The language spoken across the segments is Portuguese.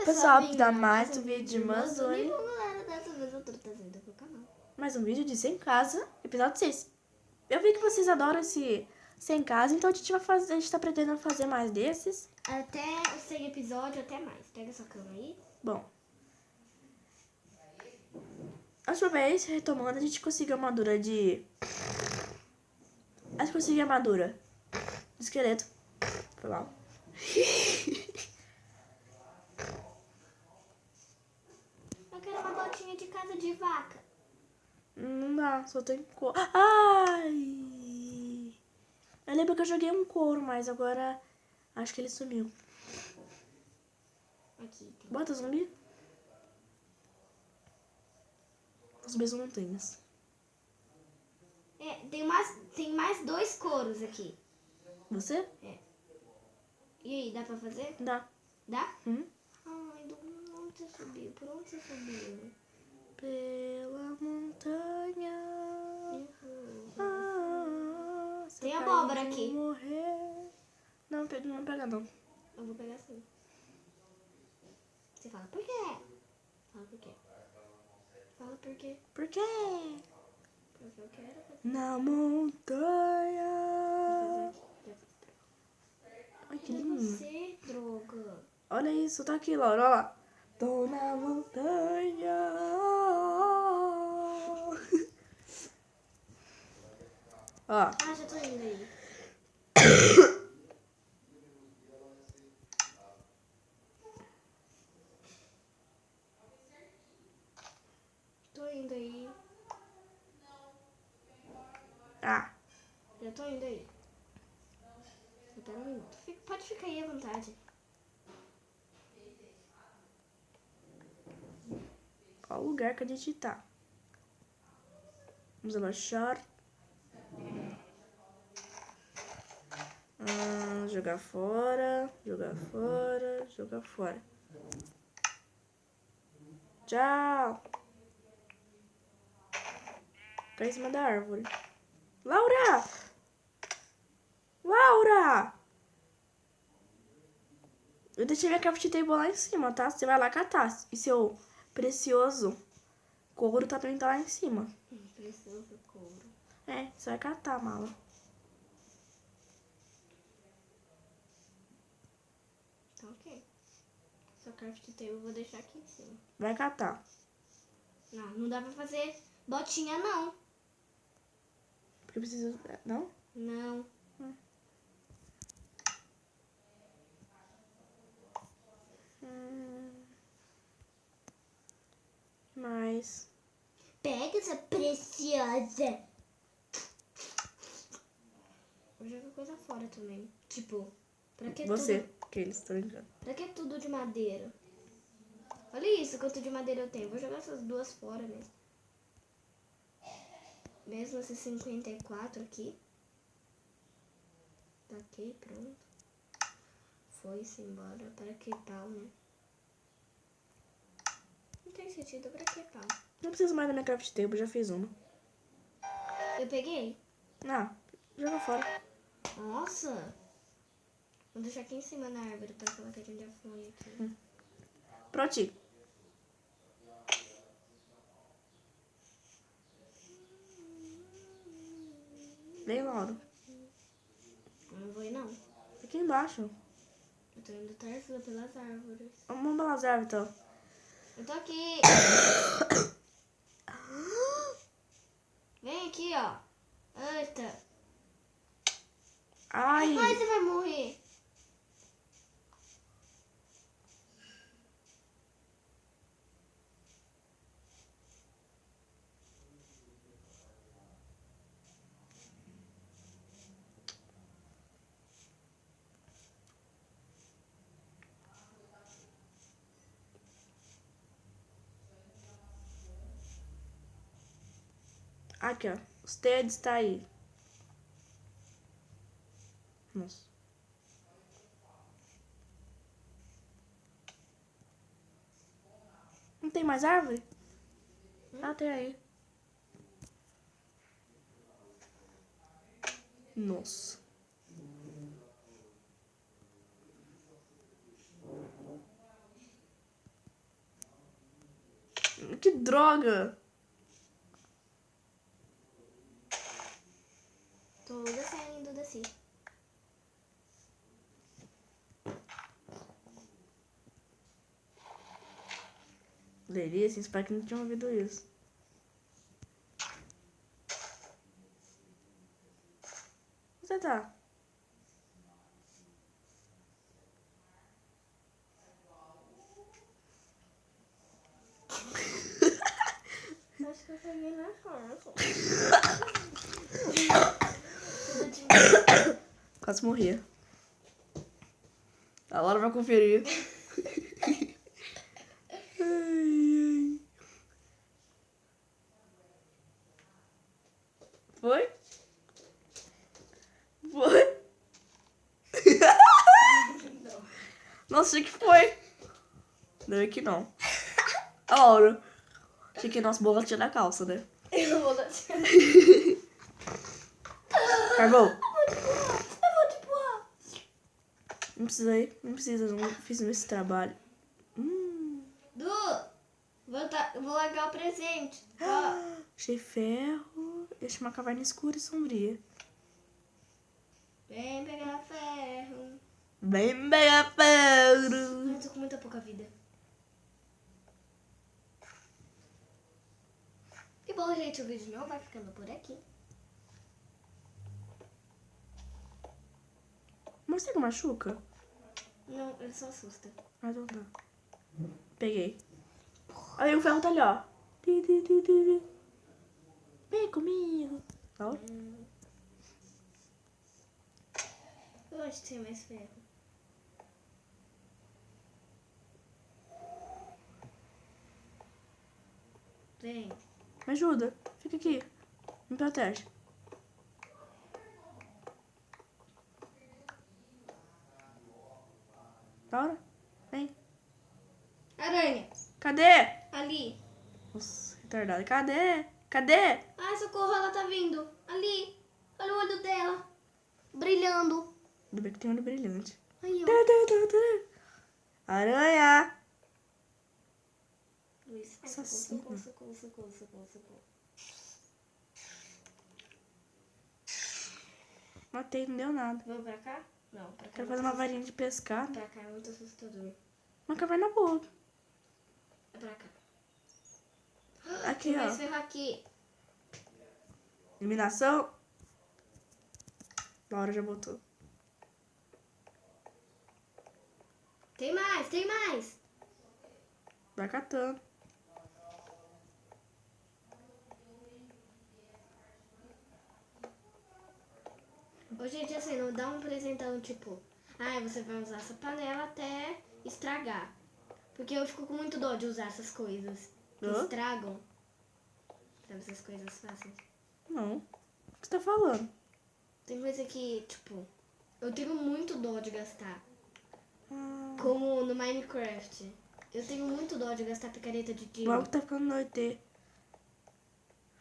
pessoal, bem-vindo a mais um vídeo de Manzoni. Dessa vez eu tô trazendo pro canal. Mais um vídeo de Sem Casa, episódio 6. Eu vi que vocês adoram esse Sem Casa, então a gente tá pretendendo fazer mais desses. Até o 100 episódio, até mais. Pega sua cama aí. Bom. A última vez, retomando, a gente conseguiu a armadura de... A gente conseguiu a armadura do esqueleto. Foi mal. Eu quero uma botinha de casa de vaca. Não dá, só tem couro. Ai! Eu lembro que eu joguei um couro, mas agora acho que ele sumiu. Aqui tem. Bota zumbi. Os zumbis não tem, mas... É, tem mais 2 couros aqui. Você? É. E aí, dá pra fazer? Dá. Dá? Uhum. Ai, onde você subiu? Por onde você subiu? Pela montanha. Tem abóbora aqui. Morrer. Não pega não. Eu vou pegar assim. Você fala, por quê? Fala por quê? Fala por quê? Por quê? Porque eu quero fazer. Na montanha. Fazer aqui. Ai, que É lindo. você, droga. Olha isso, tá aqui, Laura. Olha lá. Tô na montanha. Ó. Ah, já tô indo aí. Tô indo aí. Ah. Já tô indo aí. Espera um minuto. Pode ficar aí à vontade. Qual o lugar que a gente tá? Vamos abaixar. Jogar fora. Jogar fora. Jogar fora. Tchau. Tá em cima da árvore. Laura! Laura! Eu deixei minha craft table lá em cima, tá? Você vai lá catar. E seu precioso couro também tá lá em cima. Precioso couro. É, você vai catar, mala. Tá ok. Só craft table eu vou deixar aqui em cima. Vai catar. Não dá pra fazer botinha não. Porque eu preciso... Não? Não. Mas... Pega essa preciosa. Vou jogar coisa fora também. Tipo, pra que Você, tudo? que eles estão brincando. Pra que tudo de madeira? Olha isso, quanto de madeira eu tenho. Vou jogar essas duas fora mesmo. Mesmo esses 54 aqui. Tá ok, pronto. Foi-se embora. Para que pau, né? Não tem sentido, pra que pau? Não preciso mais da minha craft table, já fiz uma. Eu peguei. Não, joga fora. Nossa! Vou deixar aqui em cima na árvore pra falar que a gente já foi aqui. Prontinho. Vem, Laura. Não vou ir, não. Aqui embaixo. Eu tô indo tarde pelas árvores. Vamos pra las árvores, então. Eu tô aqui. Vem aqui, ó. Eita. Ai. Ai, você vai morrer. Aqui, ó. Os TEDs tá aí. Nossa. Não tem mais árvore? Ah, tem aí. Nossa. Que droga! Tô descendo, desci. Delícia, espero que não tenha ouvido isso. Você tá? Acho que eu peguei na força. Quase morria. A Laura vai conferir. Ai, ai. Foi? Foi? Nossa, achei que foi. Não, que não. A Laura. Achei que nossa bola tinha na calça, né? Eu vou descer. Carvão. Eu vou te empurrar. Não precisa ir. Não precisa, não fiz esse trabalho. Du, vou largar o presente. Ó. Achei ferro. Deixa uma caverna escura e sombria. Vem pegar ferro. Bem mega ferro. Ai, eu tô com muita pouca vida. E bom, gente, o vídeo meu vai ficando por aqui. Mas você que machuca? Não, ele só assusta. Ah, então tá. Peguei. Aí o ferro tá ali, ó. Vem comigo. Tá? Onde tem mais ferro? Vem. Me ajuda. Fica aqui. Me protege. Laura? Vem. Aranha. Cadê? Ali. Nossa, retardada. Cadê? Cadê? Ai, socorro, ela tá vindo. Ali. Olha o olho dela. Brilhando. Ainda bem que tem olho brilhante. Aí, ó. Aranha! Luiz, ai, Assassino. socorro. Matei, não deu nada. Vamos pra cá? Não, pra cá. Quero fazer uma varinha de pescar. Pra cá é muito assustador. Uma caverna boa. É pra cá. Aqui, Tem mais ó. ferro aqui. Eliminação. Laura já botou. Tem mais. Vai catando. Ô, gente, assim, não dá um presentão, tipo... Ai, você vai usar essa panela até estragar. Porque eu fico com muito dó de usar essas coisas. Que Hã? estragam. Sabe essas coisas fáceis? Não. O que você tá falando? Tem coisa que, tipo... Eu tenho muito dó de gastar. Ah, Como no Minecraft. Eu tenho muito dó de gastar picareta de tiro. logo que tá ficando noite.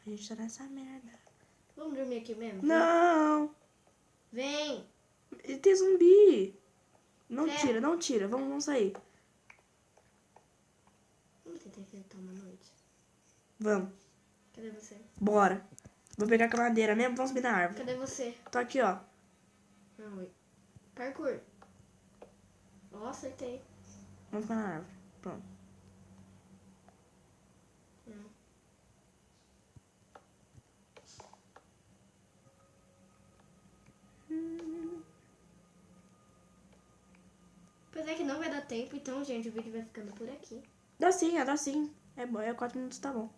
A gente tá nessa merda. Vamos dormir aqui mesmo? Não! Vem! Ele tem zumbi. Não Ferro. tira, não tira. Vamos sair. Vamos tentar enfrentar uma noite. Vamos. Cadê você? Bora. Vou pegar com a madeira mesmo. Vamos subir na árvore. Cadê você? Tô aqui, ó. Ah, oi. Parkour. Ó, acertei. Vamos ficar na árvore. Pronto. Não. Apesar que não vai dar tempo, então, gente, o vídeo vai ficando por aqui. Dá sim, dá sim. É bom, 4 minutos, tá bom.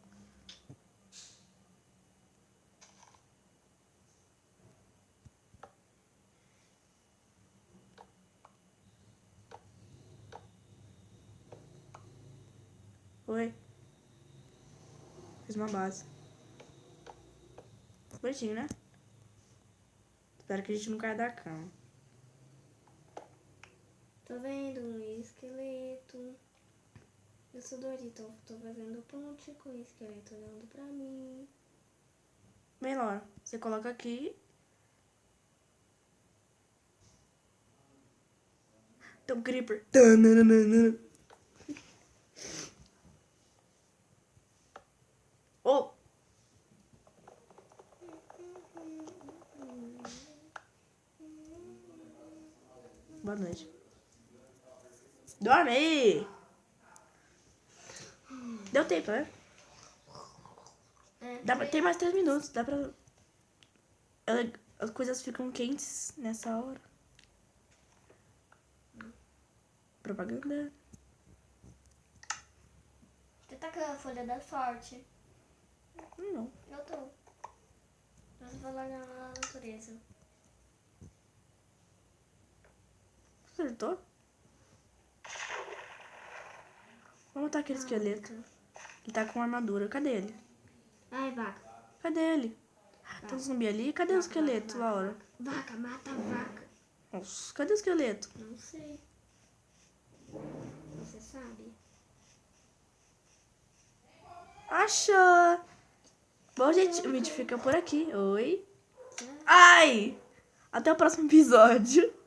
Oi. Fiz uma base. Bonitinho, né? Espero que a gente não caia da cama. Tô vendo um esqueleto. Eu sou Dorito, tô fazendo ponte com o esqueleto olhando pra mim. Bem, Laura, você coloca aqui. Tem um creeper. Tananana. Boa noite. Dorme aí! Deu tempo, né? Tem mais 3 minutos. Dá pra... As coisas ficam quentes nessa hora. Propaganda. Você tá com a folha da sorte? Não. Eu tô. Você vai largar na natureza. Acertou? Vamos matar aquele esqueleto. Ele tá com armadura. Cadê ele? Ai, vaca. Cadê ele? Tem um zumbi ali. Cadê o esqueleto, Laura? Vaca, mata a vaca. Nossa, cadê o esqueleto? Não sei. Você sabe? Achou! Bom, gente, o vídeo fica por aqui. Oi. Ai! Até o próximo episódio.